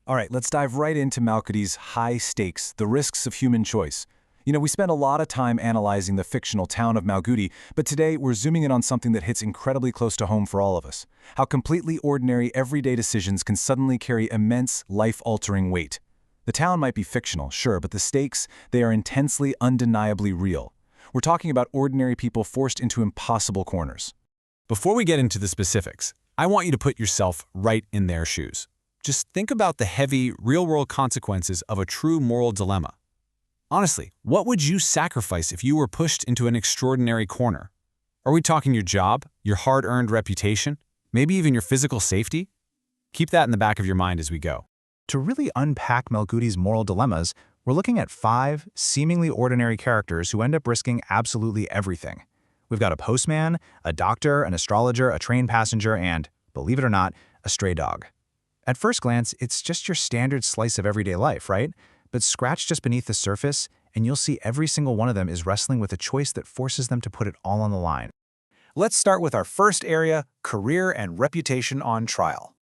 All right, let's dive right into Malkudi's high stakes, the risks of human choice. We spent a lot of time analyzing the fictional town of Malgudi, but today we're zooming in on something that hits incredibly close to home for all of us. How completely ordinary everyday decisions can suddenly carry immense, life-altering weight. The town might be fictional, sure, but the stakes, they are intensely, undeniably real. We're talking about ordinary people forced into impossible corners. Before we get into the specifics, I want you to put yourself right in their shoes. Just think about the heavy, real-world consequences of a true moral dilemma. Honestly, what would you sacrifice if you were pushed into an extraordinary corner? Are we talking your job, your hard-earned reputation, maybe even your physical safety? Keep that in the back of your mind as we go. To really unpack Malgudi's moral dilemmas, we're looking at 5 seemingly ordinary characters who end up risking absolutely everything. We've got a postman, a doctor, an astrologer, a train passenger, and, believe it or not, a stray dog. At first glance, it's just your standard slice of everyday life, right? But scratch just beneath the surface, and you'll see every single one of them is wrestling with a choice that forces them to put it all on the line. Let's start with our first area, career and reputation on trial.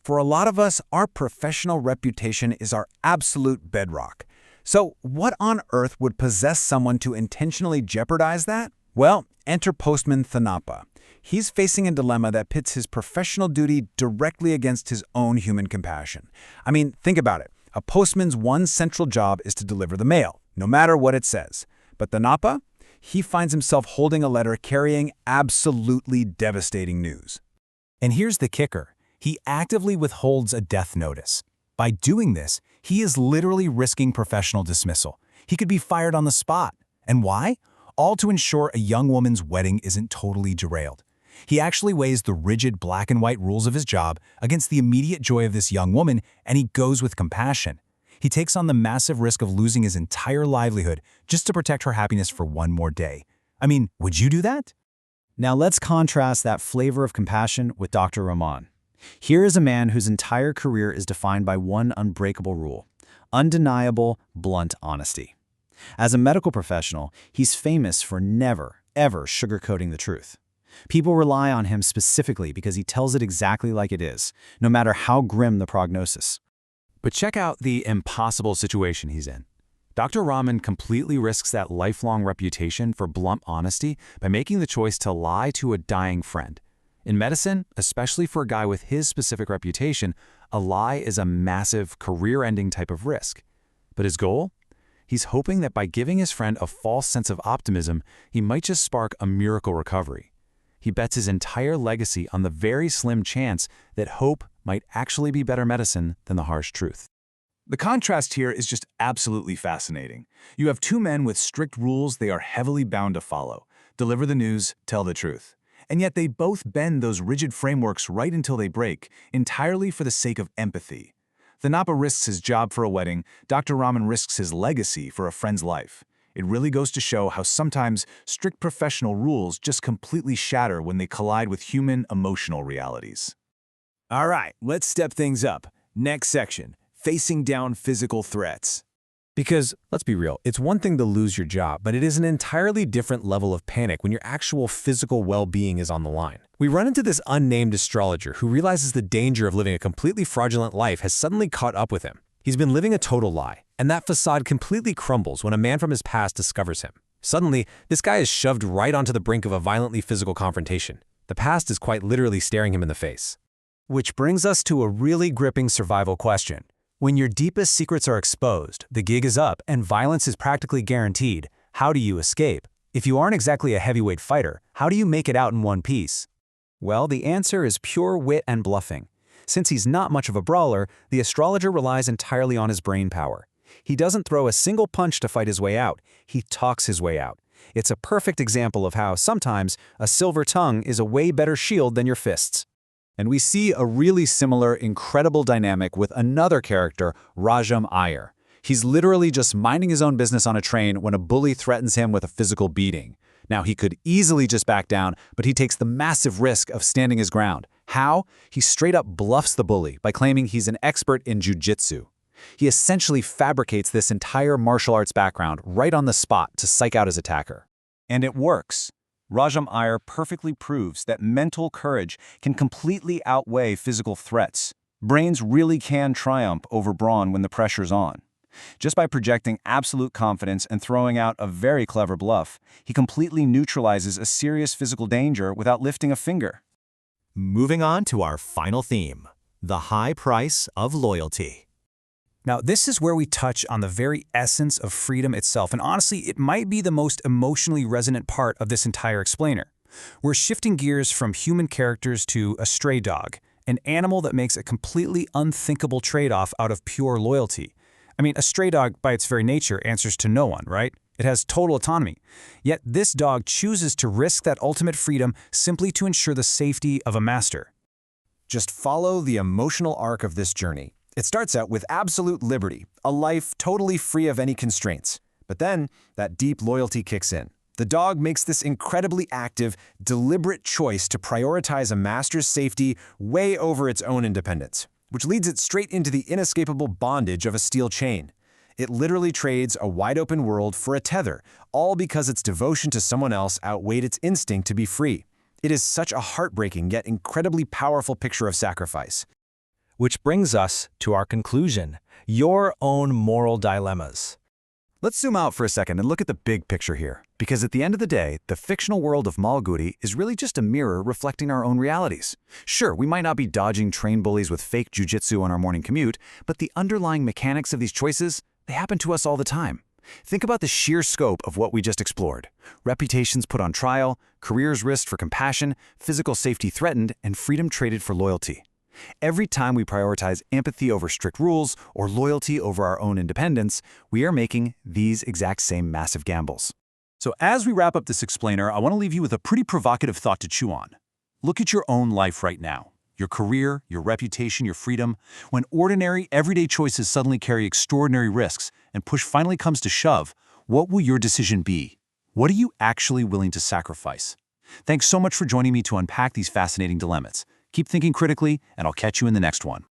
For a lot of us, our professional reputation is our absolute bedrock. So what on earth would possess someone to intentionally jeopardize that? Well, enter Postman Thanapa. He's facing a dilemma that pits his professional duty directly against his own human compassion. I mean, think about it. A postman's one central job is to deliver the mail, no matter what it says. But Thanapa, he finds himself holding a letter carrying absolutely devastating news. And here's the kicker. He actively withholds a death notice. By doing this, he is literally risking professional dismissal. He could be fired on the spot. And why? All to ensure a young woman's wedding isn't totally derailed. He actually weighs the rigid black and white rules of his job against the immediate joy of this young woman, and he goes with compassion. He takes on the massive risk of losing his entire livelihood just to protect her happiness for one more day. I mean, would you do that? Now let's contrast that flavor of compassion with Dr. Rahman. Here is a man whose entire career is defined by one unbreakable rule: undeniable, blunt honesty. As a medical professional, he's famous for never, ever sugarcoating the truth. People rely on him specifically because he tells it exactly like it is, no matter how grim the prognosis. But check out the impossible situation he's in. Dr. Rahman completely risks that lifelong reputation for blunt honesty by making the choice to lie to a dying friend. In medicine, especially for a guy with his specific reputation, a lie is a massive, career-ending type of risk. But his goal? He's hoping that by giving his friend a false sense of optimism, he might just spark a miracle recovery. He bets his entire legacy on the very slim chance that hope might actually be better medicine than the harsh truth. The contrast here is just absolutely fascinating. You have 2 men with strict rules they are heavily bound to follow. Deliver the news, tell the truth. And yet they both bend those rigid frameworks right until they break, entirely for the sake of empathy. Thanapa risks his job for a wedding, Dr. Rahman risks his legacy for a friend's life. It really goes to show how sometimes strict professional rules just completely shatter when they collide with human, emotional realities. All right, let's step things up. Next section, facing down physical threats. Because, let's be real, it's one thing to lose your job, but it is an entirely different level of panic when your actual physical well-being is on the line. We run into this unnamed astrologer who realizes the danger of living a completely fraudulent life has suddenly caught up with him. He's been living a total lie, and that facade completely crumbles when a man from his past discovers him. Suddenly, this guy is shoved right onto the brink of a violently physical confrontation. The past is quite literally staring him in the face. Which brings us to a really gripping survival question. When your deepest secrets are exposed, the gig is up, and violence is practically guaranteed, how do you escape? If you aren't exactly a heavyweight fighter, how do you make it out in one piece? Well, the answer is pure wit and bluffing. Since he's not much of a brawler, the astrologer relies entirely on his brain power. He doesn't throw a single punch to fight his way out, he talks his way out. It's a perfect example of how, sometimes, a silver tongue is a way better shield than your fists. And we see a really similar, incredible dynamic with another character, Rajam Iyer. He's literally just minding his own business on a train when a bully threatens him with a physical beating. Now, he could easily just back down, but he takes the massive risk of standing his ground. How? He straight up bluffs the bully by claiming he's an expert in jiu-jitsu. He essentially fabricates this entire martial arts background right on the spot to psych out his attacker. And it works. Rajam Iyer perfectly proves that mental courage can completely outweigh physical threats. Brains really can triumph over brawn when the pressure's on. Just by projecting absolute confidence and throwing out a very clever bluff, he completely neutralizes a serious physical danger without lifting a finger. Moving on to our final theme, the high price of loyalty. Now, this is where we touch on the very essence of freedom itself, and honestly, it might be the most emotionally resonant part of this entire explainer. We're shifting gears from human characters to a stray dog, an animal that makes a completely unthinkable trade-off out of pure loyalty. I mean, a stray dog, by its very nature, answers to no one, right? It has total autonomy. Yet this dog chooses to risk that ultimate freedom simply to ensure the safety of a master. Just follow the emotional arc of this journey. It starts out with absolute liberty, a life totally free of any constraints. But then, that deep loyalty kicks in. The dog makes this incredibly active, deliberate choice to prioritize a master's safety way over its own independence, which leads it straight into the inescapable bondage of a steel chain. It literally trades a wide-open world for a tether, all because its devotion to someone else outweighed its instinct to be free. It is such a heartbreaking yet incredibly powerful picture of sacrifice. Which brings us to our conclusion, your own moral dilemmas. Let's zoom out for a second and look at the big picture here, because at the end of the day, the fictional world of Malgudi is really just a mirror reflecting our own realities. Sure, we might not be dodging train bullies with fake jujitsu on our morning commute, but the underlying mechanics of these choices, they happen to us all the time. Think about the sheer scope of what we just explored. Reputations put on trial, careers risked for compassion, physical safety threatened, and freedom traded for loyalty. Every time we prioritize empathy over strict rules or loyalty over our own independence, we are making these exact same massive gambles. So as we wrap up this explainer, I want to leave you with a pretty provocative thought to chew on. Look at your own life right now. Your career, your reputation, your freedom. When ordinary, everyday choices suddenly carry extraordinary risks and push finally comes to shove, what will your decision be? What are you actually willing to sacrifice? Thanks so much for joining me to unpack these fascinating dilemmas. Keep thinking critically, and I'll catch you in the next one.